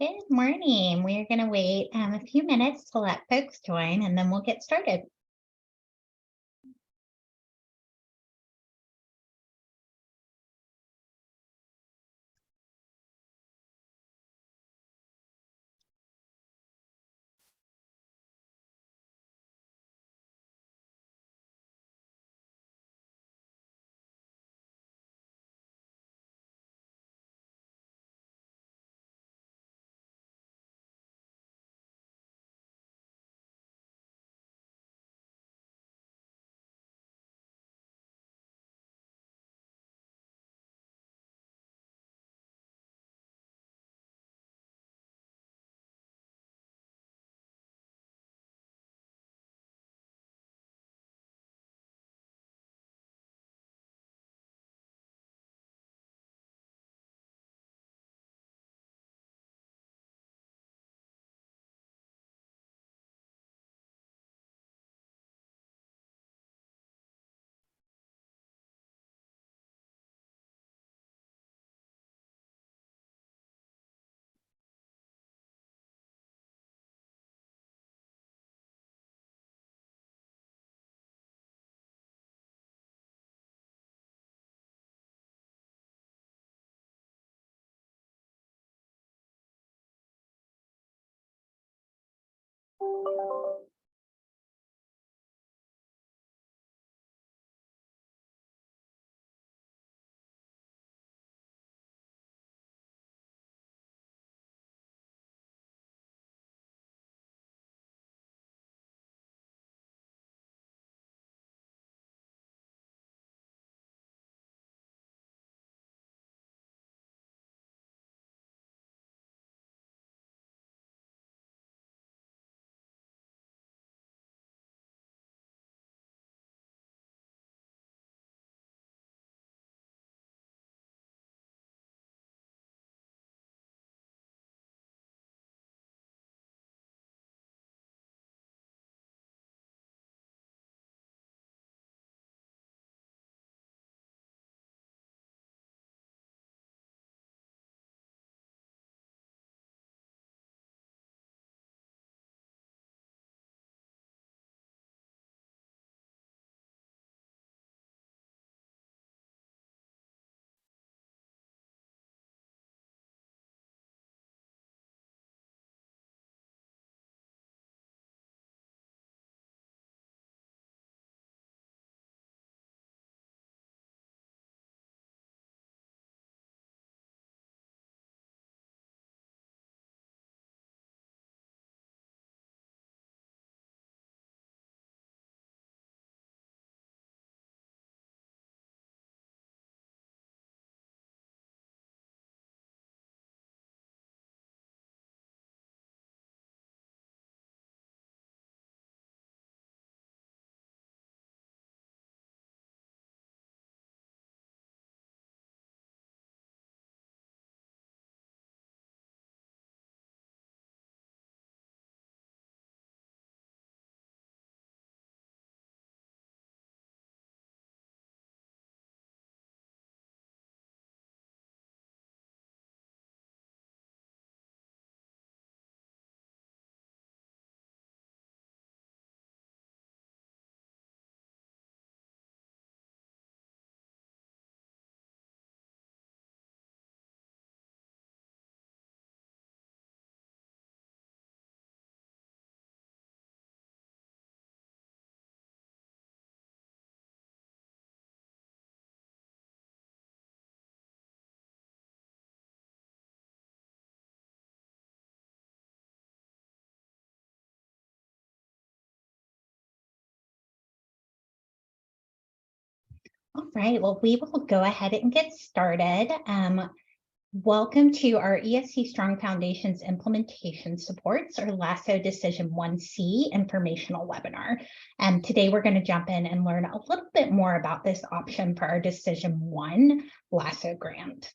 Good morning. We're going to wait a few minutes to let folks join and then we'll get started. All right, well, we will go ahead and get started. Welcome to our ESC Strong Foundations Implementation Supports, or LASSO Decision 1C informational webinar. Today, we're going to jump in and learn a little bit more about this option for our Decision 1 LASSO grant.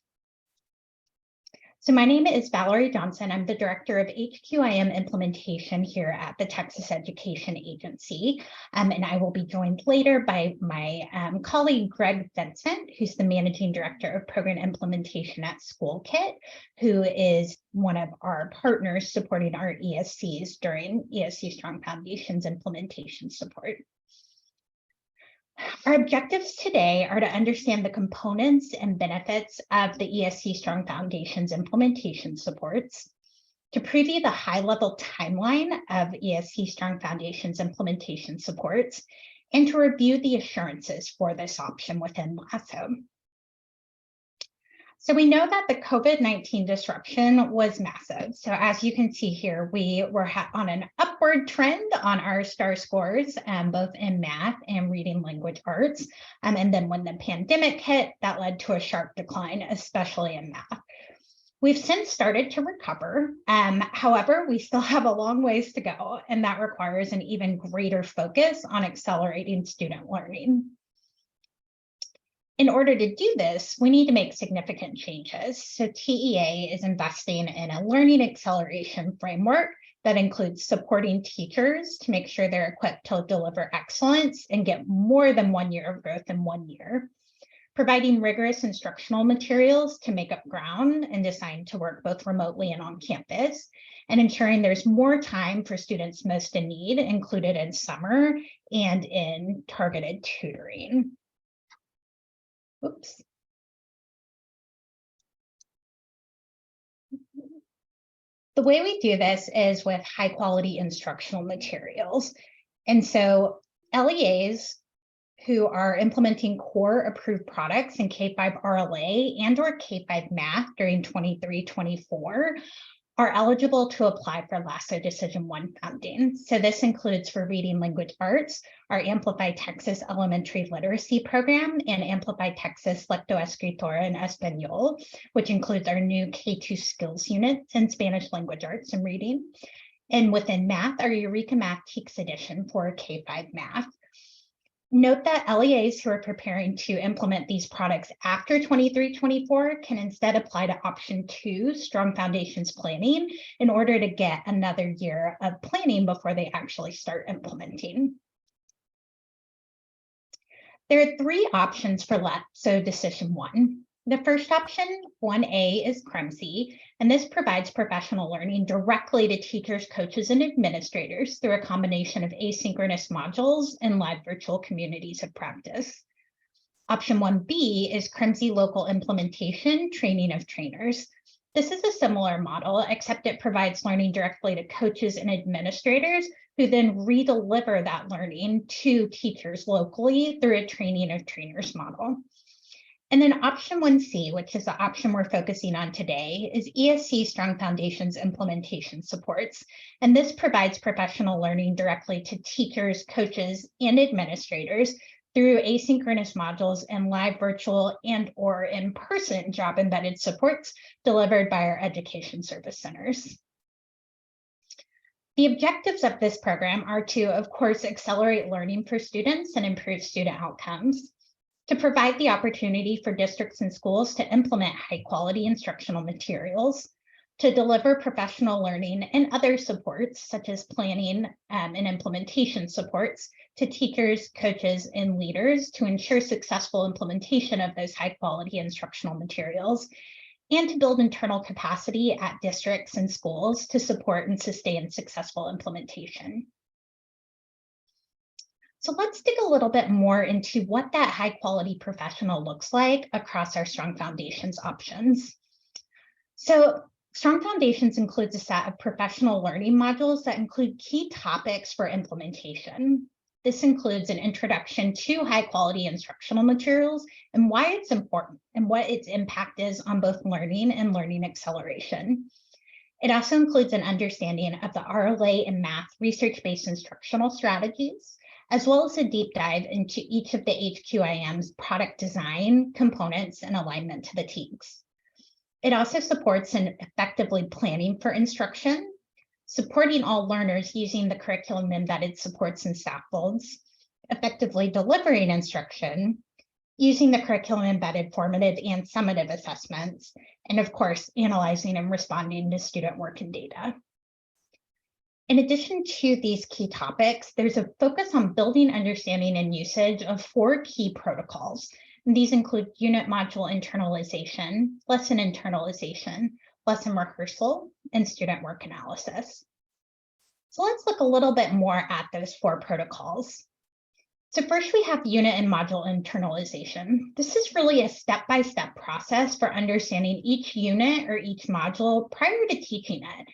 So my name is Valerie Johnson. I'm the Director of HQIM Implementation here at the Texas Education Agency. And I will be joined later by my colleague, Greg Vincent, who's the Managing Director of Program Implementation at SchoolKit, who is one of our partners supporting our ESCs during ESC Strong Foundations implementation support. Our objectives today are to understand the components and benefits of the ESC Strong Foundations implementation supports, to preview the high-level timeline of ESC Strong Foundations implementation supports, and to review the assurances for this option within LASSO. So we know that the COVID-19 disruption was massive. So as you can see here, we were on an upward trend on our STAR scores, both in math and reading language arts. And then when the pandemic hit, that led to a sharp decline, especially in math. We've since started to recover. However, we still have a long ways to go, and that requires an even greater focus on accelerating student learning. In order to do this, we need to make significant changes. So TEA is investing in a learning acceleration framework that includes supporting teachers to make sure they're equipped to deliver excellence and get more than 1 year of growth in 1 year, providing rigorous instructional materials to make up ground and designed to work both remotely and on campus, and ensuring there's more time for students most in need, included in summer and in targeted tutoring. Oops. The way we do this is with high quality instructional materials. And so LEAs who are implementing core approved products in K-5 RLA and or K-5 math during 23-24 are eligible to apply for LASSO Decision 1 funding. So this includes for reading language arts, our Amplify Texas Elementary Literacy Program and Amplify Texas Lectoescritora en Español, which includes our new K2 skills unit in Spanish language arts and reading. And within math, our Eureka Math TEKS edition for K-5 math. Note that LEAs who are preparing to implement these products after 23-24 can instead apply to option 2, Strong Foundations Planning, in order to get another year of planning before they actually start implementing. There are 3 options for LASSO Decision 1. The first option, 1A, is CREMC, and this provides professional learning directly to teachers, coaches, and administrators through a combination of asynchronous modules and live virtual communities of practice. Option 1B is CREMC Local Implementation, Training of Trainers. This is a similar model, except it provides learning directly to coaches and administrators who then redeliver that learning to teachers locally through a Training of Trainers model. And then option 1C, which is the option we're focusing on today, is ESC Strong Foundations implementation supports. And this provides professional learning directly to teachers, coaches, and administrators through asynchronous modules and live virtual and or in-person job embedded supports delivered by our education service centers. The objectives of this program are to, of course, accelerate learning for students and improve student outcomes, to provide the opportunity for districts and schools to implement high-quality instructional materials, to deliver professional learning and other supports, such as planning and implementation supports, to teachers, coaches, and leaders to ensure successful implementation of those high-quality instructional materials, and to build internal capacity at districts and schools to support and sustain successful implementation. So let's dig a little bit more into what that high quality professional looks like across our Strong Foundations options. So Strong Foundations includes a set of professional learning modules that include key topics for implementation. This includes an introduction to high quality instructional materials and why it's important and what its impact is on both learning and learning acceleration. It also includes an understanding of the RLA and math research-based instructional strategies, as well as a deep dive into each of the HQIM's product design, components, and alignment to the TEKS. It also supports in effectively planning for instruction, supporting all learners using the curriculum embedded supports and scaffolds, effectively delivering instruction, using the curriculum-embedded formative and summative assessments, and of course, analyzing and responding to student work and data. In addition to these key topics, there's a focus on building understanding and usage of 4 key protocols. And these include unit module internalization, lesson internalization, lesson rehearsal, and student work analysis. So let's look a little bit more at those 4 protocols. So first we have unit and module internalization. This is really a step-by-step process for understanding each unit or each module prior to teaching it.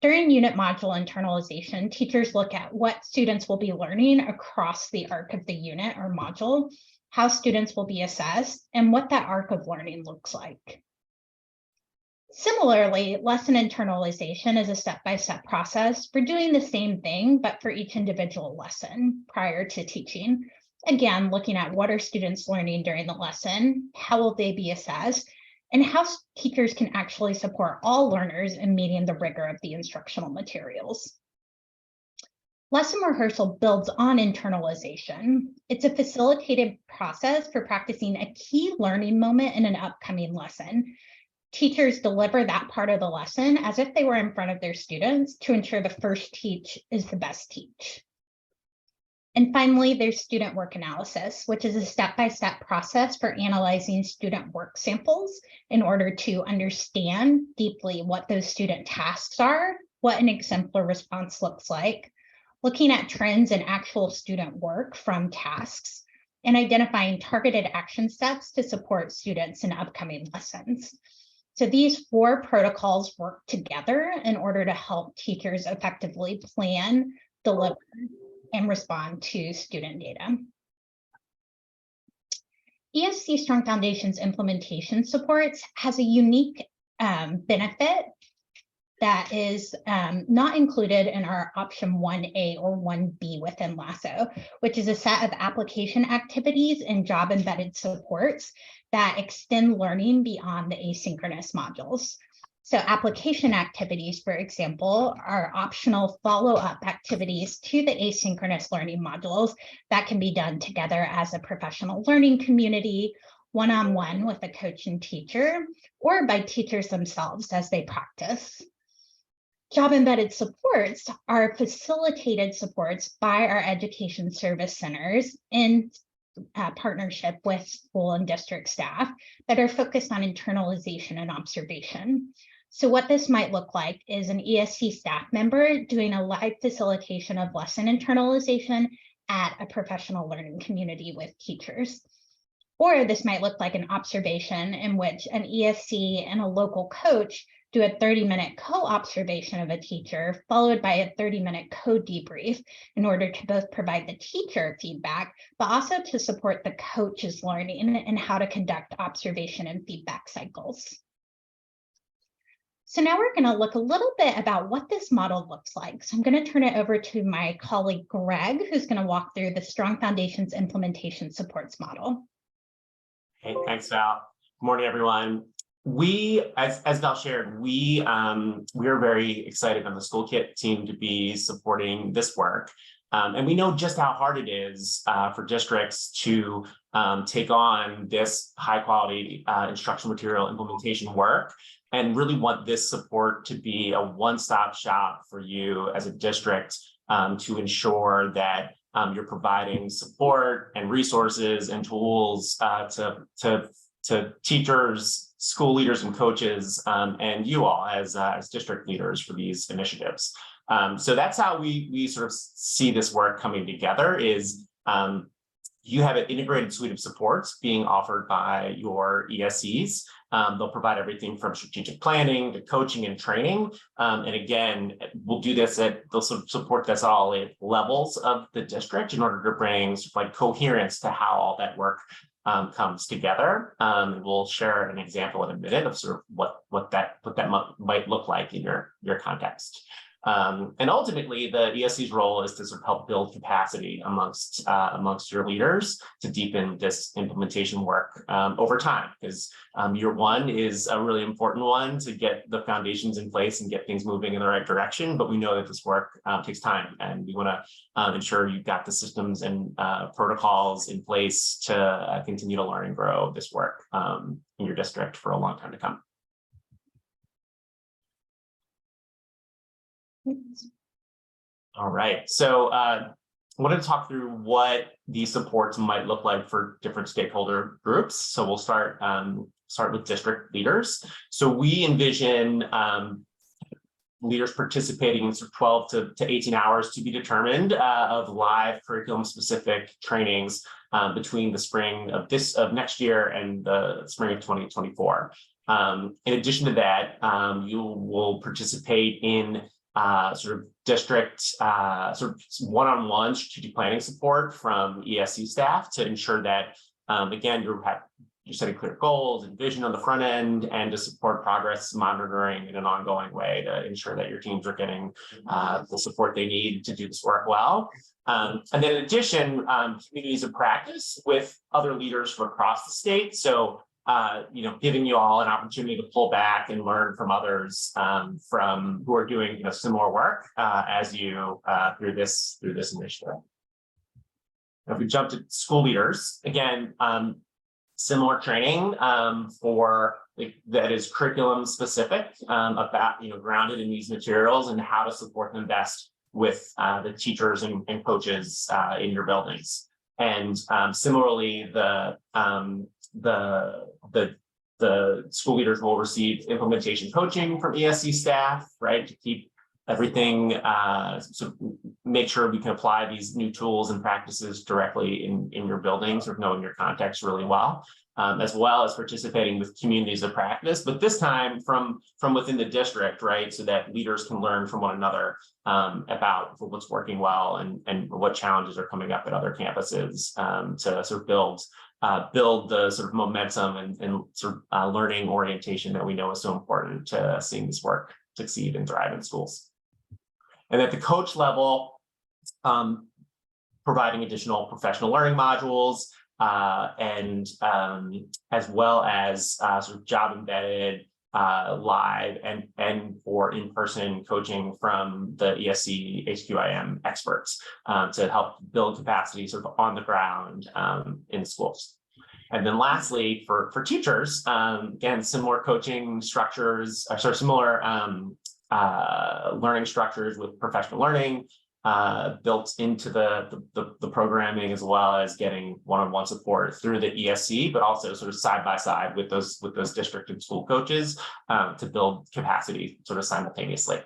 During unit module internalization, teachers look at what students will be learning across the arc of the unit or module, how students will be assessed, and what that arc of learning looks like. Similarly, lesson internalization is a step-by-step process for doing the same thing, but for each individual lesson prior to teaching. Again, looking at what are students learning during the lesson, how will they be assessed, and how teachers can actually support all learners in meeting the rigor of the instructional materials. Lesson rehearsal builds on internalization. It's a facilitated process for practicing a key learning moment in an upcoming lesson. Teachers deliver that part of the lesson as if they were in front of their students to ensure the first teach is the best teach. And finally, there's student work analysis, which is a step-by-step process for analyzing student work samples in order to understand deeply what those student tasks are, what an exemplar response looks like, looking at trends in actual student work from tasks, and identifying targeted action steps to support students in upcoming lessons. So these 4 protocols work together in order to help teachers effectively plan, deliver, and respond to student data. ESC Strong Foundations implementation supports has a unique benefit that is not included in our option 1A or 1B within LASSO, which is a set of application activities and job embedded supports that extend learning beyond the asynchronous modules. So application activities, for example, are optional follow-up activities to the asynchronous learning modules that can be done together as a professional learning community, one-on-one with a coach and teacher, or by teachers themselves as they practice. Job embedded supports are facilitated supports by our education service centers in partnership with school and district staff that are focused on internalization and observation. So what this might look like is an ESC staff member doing a live facilitation of lesson internalization at a professional learning community with teachers. Or this might look like an observation in which an ESC and a local coach do a 30-minute co-observation of a teacher, followed by a 30-minute co-debrief in order to both provide the teacher feedback, but also to support the coach's learning and how to conduct observation and feedback cycles. So now we're going to look a little bit about what this model looks like. So I'm going to turn it over to my colleague, Greg, who's going to walk through the Strong Foundations implementation supports model. Hey, thanks, Val. Good morning, everyone. We, as Val shared, we are very excited on the School Kit team to be supporting this work. And we know just how hard it is for districts to take on this high quality instructional material implementation work, and really want this support to be a one-stop shop for you as a district to ensure that you're providing support and resources and tools to teachers, school leaders and coaches, and you all as district leaders for these initiatives. So that's how we sort of see this work coming together is you have an integrated suite of supports being offered by your ESCs. They'll provide everything from strategic planning to coaching and training. And again, we'll do this they'll sort of support this all at levels of the district in order to bring sort of like coherence to how all that work comes together. And we'll share an example in a minute of sort of what that might look like in your context. And ultimately, the ESC's role is to sort of help build capacity amongst your leaders to deepen this implementation work over time, because year one is a really important one to get the foundations in place and get things moving in the right direction. But we know that this work takes time, and we want to ensure you've got the systems and protocols in place to continue to learn and grow this work in your district for a long time to come. All right, so I wanted to talk through what these supports might look like for different stakeholder groups. So we'll start with district leaders. So we envision leaders participating in sort of 12 to 18 hours to be determined of live curriculum specific trainings between the spring of next year and the spring of 2024. In addition to that, you will participate in sort of district sort of one-on-one strategic planning support from ESC staff to ensure that, again, you're setting clear goals and vision on the front end, and to support progress monitoring in an ongoing way to ensure that your teams are getting the support they need to do this work well. And then in addition, communities of practice with other leaders from across the state. So giving you all an opportunity to pull back and learn from others from who are doing similar work as you through this initiative. Now, if we jump to school leaders, again, similar training that is curriculum specific about grounded in these materials and how to support them best with the teachers and coaches in your buildings. And similarly, the school leaders will receive implementation coaching from ESC staff, right, to keep everything, so make sure we can apply these new tools and practices directly in your buildings, or knowing your context really well, as well as participating with communities of practice, but this time from within the district, right, so that leaders can learn from one another about what's working well and what challenges are coming up at other campuses to sort of build the sort of momentum and sort of learning orientation that we know is so important to seeing this work succeed and thrive in schools. And at the coach level, providing additional professional learning modules and as well as sort of job embedded live and or in-person coaching from the ESC HQIM experts to help build capacity sort of on the ground in schools. And then lastly, for teachers, again, similar coaching structures, similar learning structures with professional learning built into the programming, as well as getting one-on-one support through the ESC, but also sort of side by side with those district and school coaches to build capacity sort of simultaneously.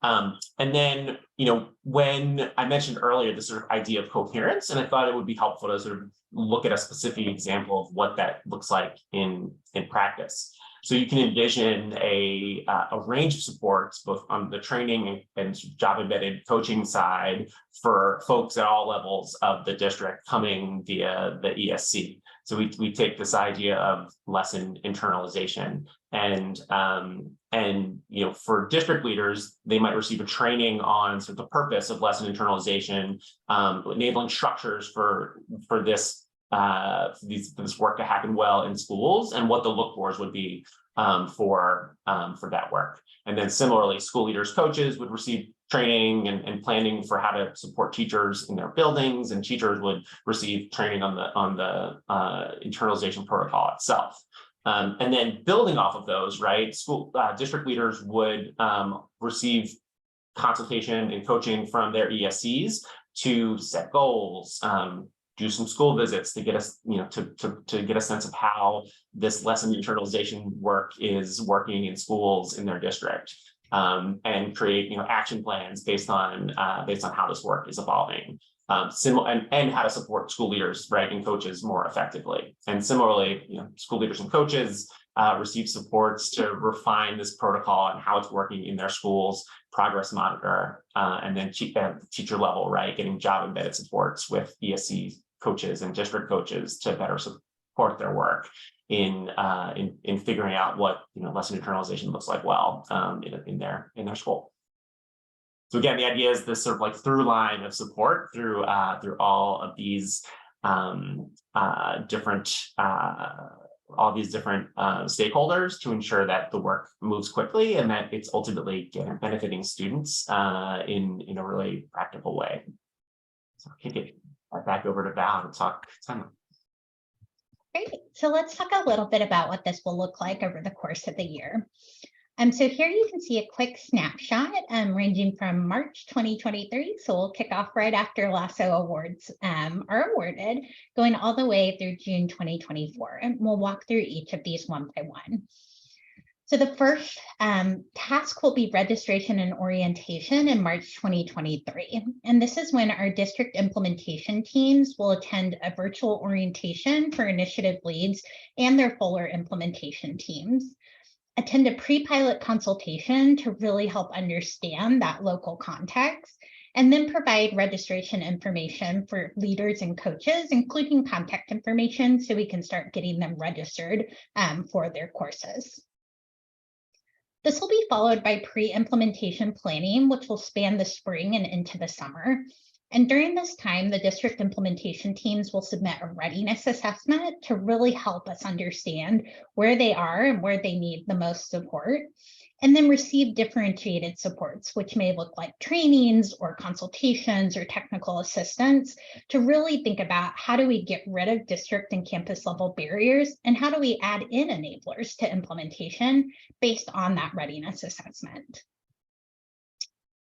And then, when I mentioned earlier the sort of idea of coherence, and I thought it would be helpful to sort of look at a specific example of what that looks like in practice. So you can envision a range of supports, both on the training and job embedded coaching side for folks at all levels of the district coming via the ESC. So we take this idea of lesson internalization, and for district leaders, they might receive a training on sort of the purpose of lesson internalization, enabling structures for this work to happen well in schools, and what the look-fors would be for that work. And then similarly, school leaders, coaches would receive training and planning for how to support teachers in their buildings, and teachers would receive training on the internalization protocol itself. And then building off of those, right, district leaders would receive consultation and coaching from their ESCs to set goals, do some school visits to get us, to get a sense of how this lesson internalization work is working in schools in their district, and create action plans based on how this work is evolving, and how to support school leaders, right, and coaches more effectively. And similarly, school leaders and coaches receive supports to refine this protocol and how it's working in their schools, progress monitor, and then teacher level, right, getting job embedded supports with ESC coaches and district coaches to better support their work in figuring out what lesson internalization looks like well in their school. So again, the idea is this sort of like through line of support through all of these different stakeholders to ensure that the work moves quickly and that it's ultimately benefiting students in a really practical way. So I'll kick it back over to Val to talk some. Great. So let's talk a little bit about what this will look like over the course of the year. So here you can see a quick snapshot ranging from March 2023. So we'll kick off right after LASSO awards are awarded, going all the way through June 2024. And we'll walk through each of these one by one. So the first task will be registration and orientation in March 2023. And this is when our district implementation teams will attend a virtual orientation for initiative leads and their fuller implementation teams. Attend a pre-pilot consultation to really help understand that local context, and then provide registration information for leaders and coaches, including contact information, so we can start getting them registered for their courses. This will be followed by pre-implementation planning, which will span the spring and into the summer. And during this time, the district implementation teams will submit a readiness assessment to really help us understand where they are and where they need the most support, and then receive differentiated supports, which may look like trainings or consultations or technical assistance, to really think about how do we get rid of district and campus level barriers, and how do we add in enablers to implementation based on that readiness assessment.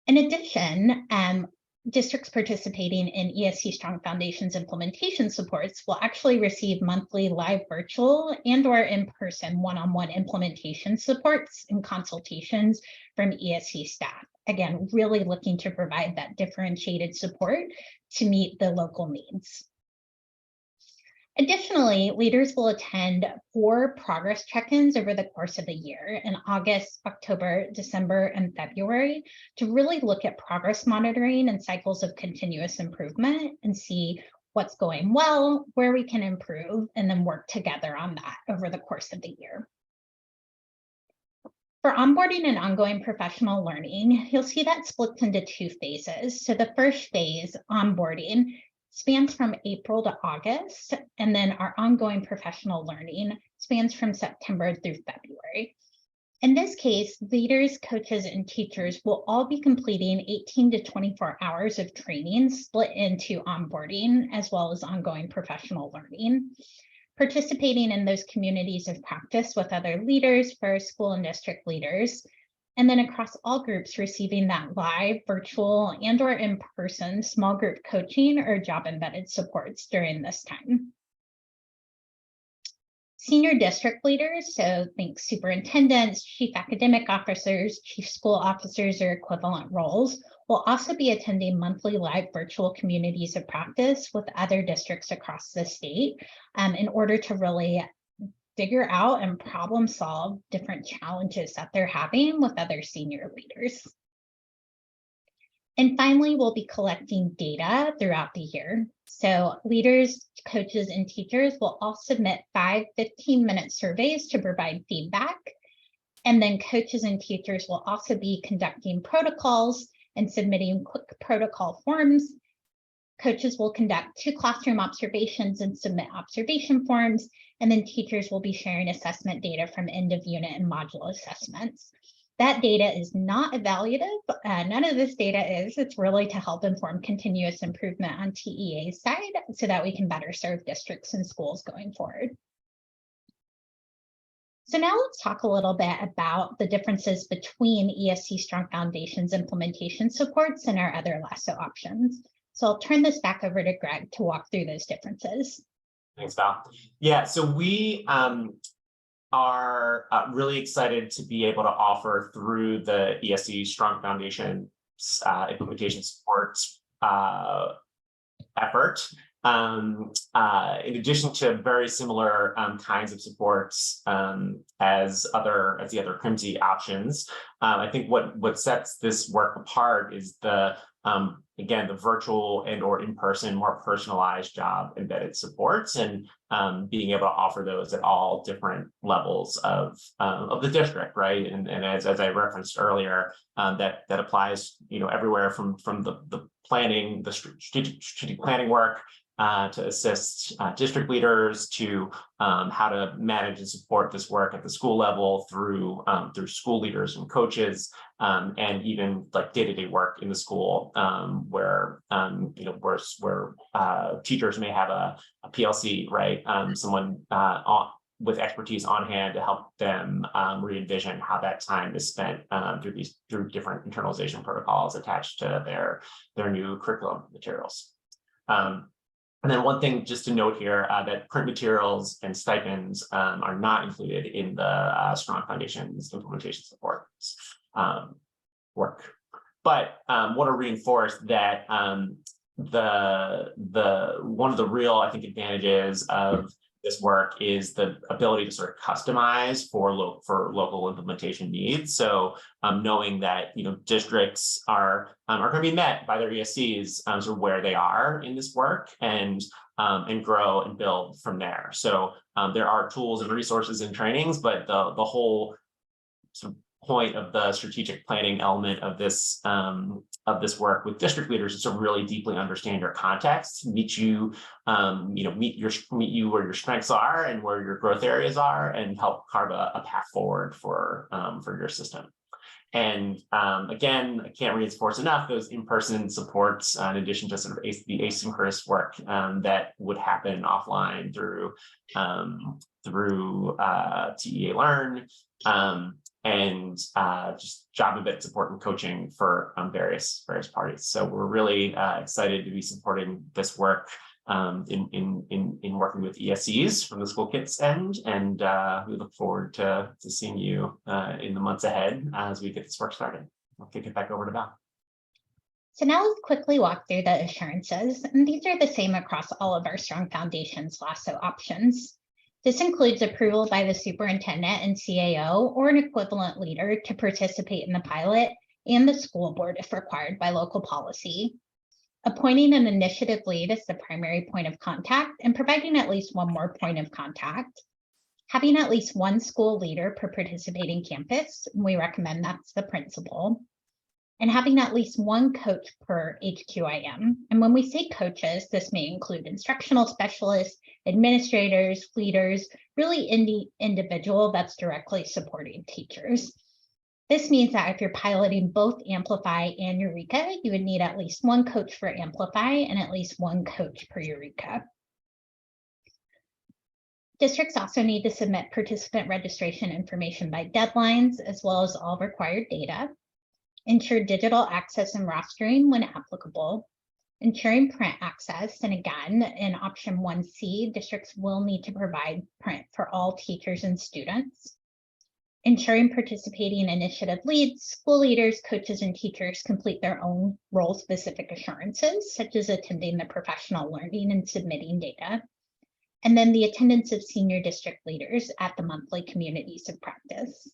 In addition, districts participating in ESC Strong Foundations implementation supports will actually receive monthly live virtual and/or in-person one-on-one implementation supports and consultations from ESC staff. Again, really looking to provide that differentiated support to meet the local needs. Additionally, leaders will attend 4 progress check-ins over the course of the year in August, October, December, and February to really look at progress monitoring and cycles of continuous improvement and see what's going well, where we can improve, and then work together on that over the course of the year. For onboarding and ongoing professional learning, you'll see that splits into 2 phases. So the first phase, onboarding, spans from April to August, and then our ongoing professional learning spans from September through February. In this case, leaders, coaches, and teachers will all be completing 18 to 24 hours of training split into onboarding as well as ongoing professional learning, participating in those communities of practice with other leaders, first school and district leaders, and then across all groups receiving that live, virtual, and/or in-person small group coaching or job-embedded supports during this time. Senior district leaders, so think superintendents, chief academic officers, chief school officers, or equivalent roles, will also be attending monthly live virtual communities of practice with other districts across the state in order to really figure out and problem solve different challenges that they're having with other senior leaders. And finally, we'll be collecting data throughout the year. So leaders, coaches, and teachers will all submit 5 15-minute surveys to provide feedback. And then coaches and teachers will also be conducting protocols and submitting quick protocol forms. Coaches will conduct 2 classroom observations and submit observation forms. And then teachers will be sharing assessment data from end of unit and module assessments. That data is not evaluative. None of this data is. It's really to help inform continuous improvement on TEA's side so that we can better serve districts and schools going forward. So now let's talk a little bit about the differences between ESC Strong Foundations implementation supports and our other LASSO options. So I'll turn this back over to Greg to walk through those differences. Thanks, Val. Yeah, so we are really excited to be able to offer through the ESC Strong Foundation implementation support effort. In addition to very similar kinds of supports as the other CRIMT options, I think what sets this work apart is the again, the virtual and or in-person, more personalized job embedded supports, and being able to offer those at all different levels of the district, right? And as I referenced earlier, that applies, everywhere from the planning, the strategic planning work, to assist district leaders, to how to manage and support this work at the school level through school leaders and coaches, and even like day-to-day work in the school, where teachers may have a PLC, right? Someone with expertise on hand to help them re-envision how that time is spent through different internalization protocols attached to their new curriculum materials. And then one thing just to note here, that print materials and stipends are not included in the Strong Foundations implementation support work. But want to reinforce that the one of the real, I think, advantages of this work is the ability to sort of customize for local implementation needs. So knowing that districts are going to be met by their ESCs sort of where they are in this work, and grow and build from there. So there are tools and resources and trainings, but the whole sort of point of the strategic planning element of this work with district leaders is to really deeply understand your context, meet you where your strengths are and where your growth areas are, and help carve a path forward for your system. And again, I can't reinforce enough those in-person supports, in addition to sort of the asynchronous work that would happen offline through TEA Learn, and just job embedded support and coaching for various parties. So we're really excited to be supporting this work in working with ESCs from the school kids end, and we look forward to seeing you in the months ahead as we get this work started. I'll kick it back over to Val. So now let's quickly walk through the assurances, and these are the same across all of our Strong Foundations LASSO options. This includes approval by the superintendent and CAO or an equivalent leader to participate in the pilot, and the school board if required by local policy. Appointing an initiative lead as the primary point of contact and providing at least one more point of contact. Having at least one school leader per participating campus, we recommend that's the principal. And having at least one coach per HQIM. And when we say coaches, this may include instructional specialists, administrators, leaders, really any individual that's directly supporting teachers. This means that if you're piloting both Amplify and Eureka, you would need at least one coach for Amplify and at least one coach per Eureka. Districts also need to submit participant registration information by deadlines, as well as all required data. Ensure digital access and rostering when applicable. Ensuring print access, and again, in option 1C, districts will need to provide print for all teachers and students. Ensuring participating initiative leads, school leaders, coaches, and teachers complete their own role-specific assurances, such as attending the professional learning and submitting data. And then the attendance of senior district leaders at the monthly communities of practice.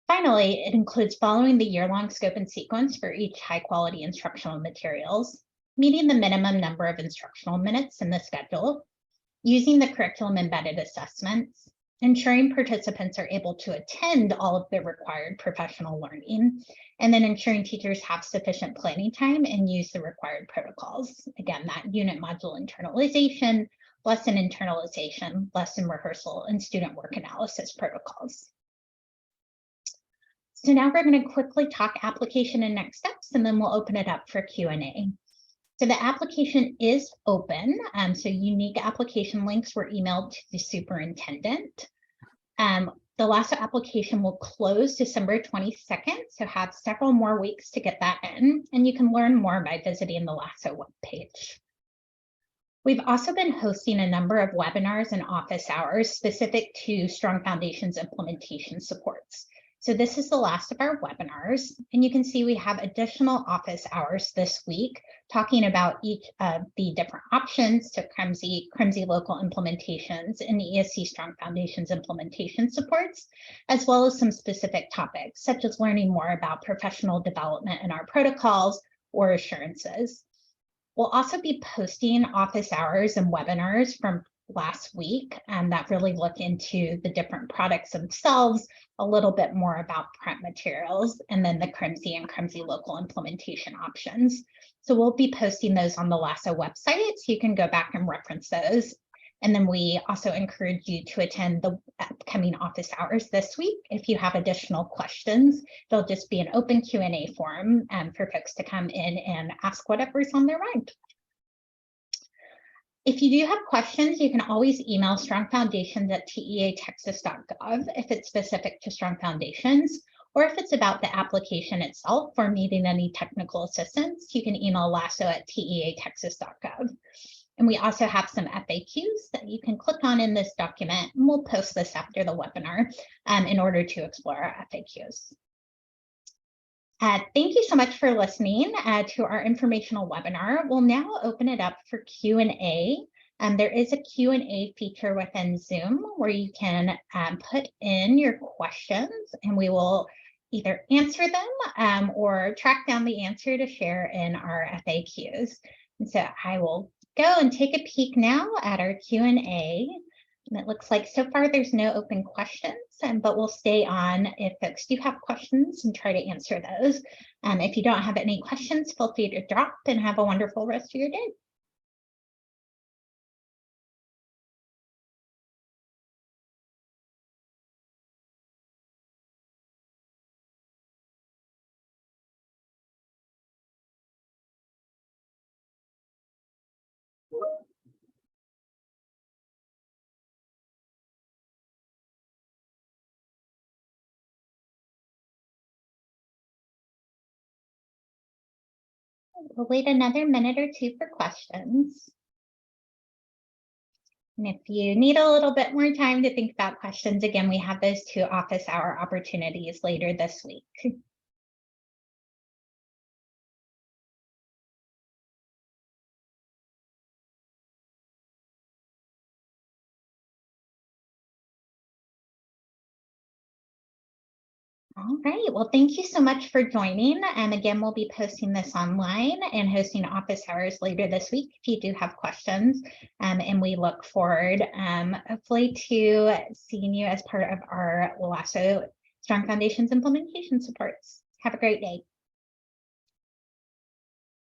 Finally, it includes following the year-long scope and sequence for each high-quality instructional materials, meeting the minimum number of instructional minutes in the schedule, using the curriculum embedded assessments, ensuring participants are able to attend all of the required professional learning, and then ensuring teachers have sufficient planning time and use the required protocols. Again, that unit module internalization, lesson internalization, lesson rehearsal, and student work analysis protocols. So now we're going to quickly talk application and next steps, and then we'll open it up for Q&A. So the application is open. So unique application links were emailed to the superintendent. The LASSO application will close December 22nd, so have several more weeks to get that in, and you can learn more by visiting the LASSO webpage. We've also been hosting a number of webinars and office hours specific to Strong Foundations implementation supports. So this is the last of our webinars, and you can see we have additional office hours this week talking about each of the different options to CRMSI local implementations and ESC Strong Foundations implementation supports, as well as some specific topics, such as learning more about professional development in our protocols or assurances. We'll also be posting office hours and webinars from last week that really look into the different products themselves, a little bit more about print materials, and then the CRMSI and CRMSI local implementation options. So we'll be posting those on the LASSO website, so you can go back and reference those. And then we also encourage you to attend the upcoming office hours this week. If you have additional questions, there'll just be an open Q&A forum for folks to come in and ask whatever's on their mind. If you do have questions, you can always email strongfoundations@teatexas.gov if it's specific to Strong Foundations, or if it's about the application itself or needing any technical assistance, you can email lasso@teatexas.gov. And we also have some FAQs that you can click on in this document, and we'll post this after the webinar in order to explore our FAQs. Thank you so much for listening to our informational webinar. We'll now open it up for Q&A. There is a Q&A feature within Zoom where you can put in your questions, and we will either answer them or track down the answer to share in our FAQs. And so I will go and take a peek now at our Q&A. And it looks like so far there's no open questions, but we'll stay on if folks do have questions and try to answer those. If you don't have any questions, feel free to drop and have a wonderful rest of your day. We'll wait another minute or two for questions. And if you need a little bit more time to think about questions, again, we have those 2 office hour opportunities later this week. All right, well, thank you so much for joining. And again, we'll be posting this online and hosting office hours later this week if you do have questions. And we look forward, hopefully, to seeing you as part of our LASSO Strong Foundations implementation supports. Have a great day.